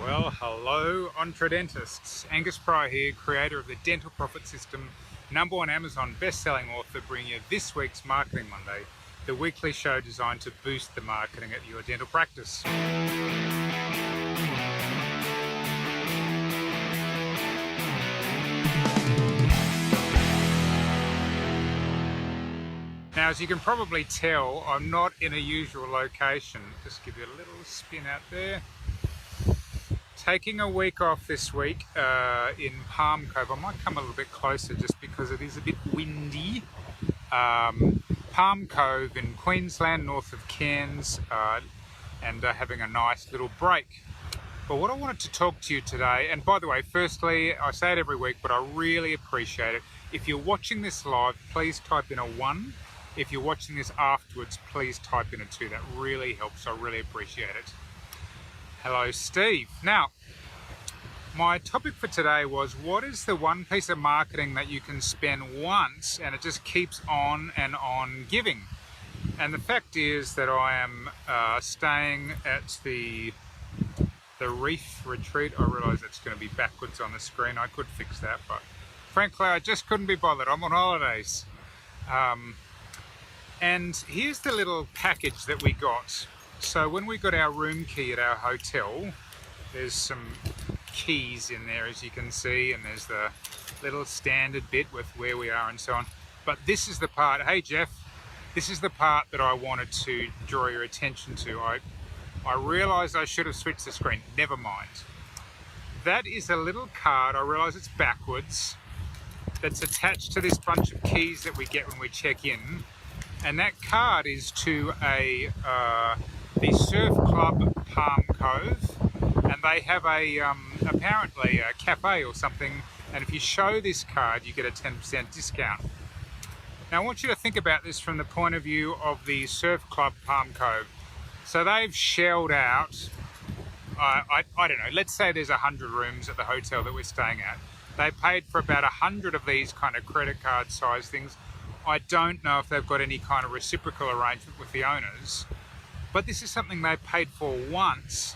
Well, hello Dentists. Angus Pryor here, creator of the Dental Profit System, #1 Amazon best-selling author, bringing you this week's Marketing Monday, the weekly show designed to boost the marketing at your dental practice. Now, as you can probably tell, I'm not in a usual location. Just give you a little spin out there. Taking a week off this week in Palm Cove. I might come a little bit closer just because it is a bit windy. Palm Cove in Queensland, north of Cairns, and having a nice little break. But what I wanted to talk to you today, and by the way, firstly, I say it every week, but I really appreciate it. If you're watching this live, please type in a 1. If you're watching this afterwards, please type in a 2. That really helps. I really appreciate it. Hello, Steve. Now, my topic for today was, what is the one piece of marketing that you can spend once and it just keeps on and on giving? And the fact is that I am staying at the Reef Retreat. I realise it's going to be backwards on the screen. I could fix that, but frankly, I just couldn't be bothered. I'm on holidays. And here's the little package that we got. So when we got our room key at our hotel, there's some keys in there, as you can see, and there's the little standard bit with where we are and so on. But this is the part, hey Jeff, this is the part that I wanted to draw your attention to. I realised I should have switched the screen, never mind. That is a little card, I realise it's backwards, that's attached to this bunch of keys that we get when we check in. And that card is to the Surf Club Palm Cove, and they have apparently a cafe or something, and if you show this card you get a 10% discount. Now I want you to think about this from the point of view of the Surf Club Palm Cove. So they've shelled out, I don't know, let's say there's 100 rooms at the hotel that we're staying at. They paid for about 100 of these kind of credit card size things. I don't know if they've got any kind of reciprocal arrangement with the owners, but this is something they paid for once,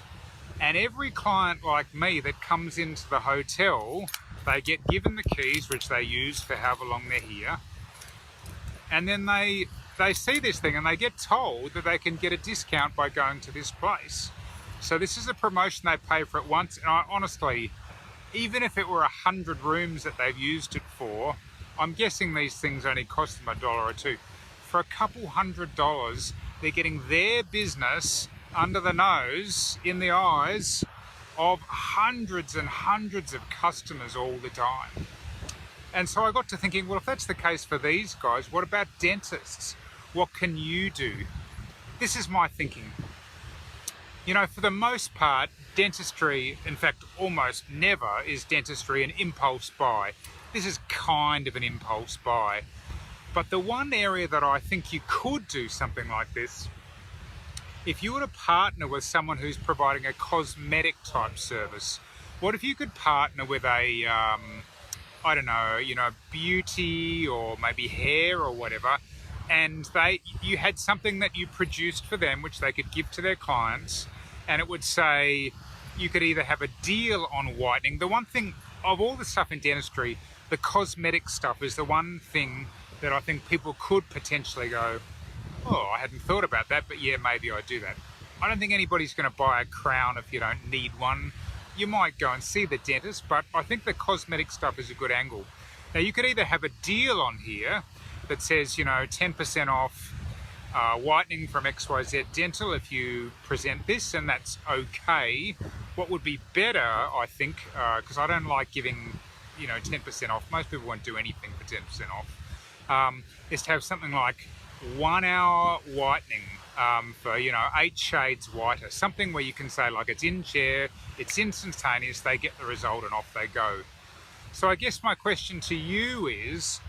and every client like me that comes into the hotel, they get given the keys, which they use for however long they're here, and then they see this thing and they get told that they can get a discount by going to this place. So this is a promotion, they pay for it once, and I honestly, even if it were 100 rooms that they've used it for, I'm guessing these things only cost them $1 or $2. For a couple $100, they're getting their business under the nose, in the eyes of hundreds and hundreds of customers all the time. And so I got to thinking, well, if that's the case for these guys, what about dentists? What can you do? This is my thinking. You know, for the most part, dentistry, in fact, almost never is dentistry an impulse buy. This is kind of an impulse buy. But the one area that I think you could do something like this, if you were to partner with someone who's providing a cosmetic type service, what if you could partner with a, I don't know, you know, beauty or maybe hair or whatever, and you had something that you produced for them which they could give to their clients, and it would say you could either have a deal on whitening. The one thing of all the stuff in dentistry, the cosmetic stuff is the one thing that I think people could potentially go, oh, I hadn't thought about that, but yeah, maybe I do that. I don't think anybody's going to buy a crown if you don't need one. You might go and see the dentist, but I think the cosmetic stuff is a good angle. Now, you could either have a deal on here that says, you know, 10% off whitening from XYZ Dental if you present this, and that's okay. What would be better, I think, because I don't like giving, you know, 10% off. Most people won't do anything for 10% off. Is to have something like 1 hour whitening for, you know, 8 shades whiter. Something where you can say, like, it's in chair, it's instantaneous, they get the result and off they go. So I guess my question to you is,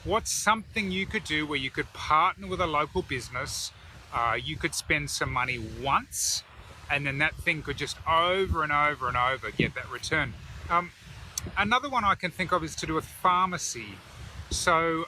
what's something you could do where you could partner with a local business, you could spend some money once, and then that thing could just over and over and over get that return. Another one I can think of is to do with pharmacy. So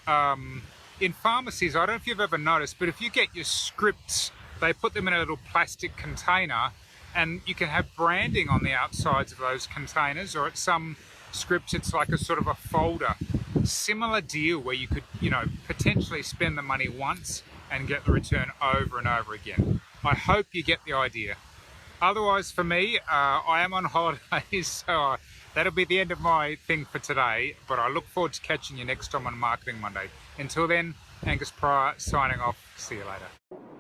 in pharmacies, I don't know if you've ever noticed, but if you get your scripts, they put them in a little plastic container and you can have branding on the outsides of those containers, or at some scripts it's like a sort of a folder. Similar deal where you could, you know, potentially spend the money once and get the return over and over again. I hope you get the idea. Otherwise, for me, I am on holidays, so that'll be the end of my thing for today, but I look forward to catching you next time on Marketing Monday. Until then, Angus Pryor signing off. See you later.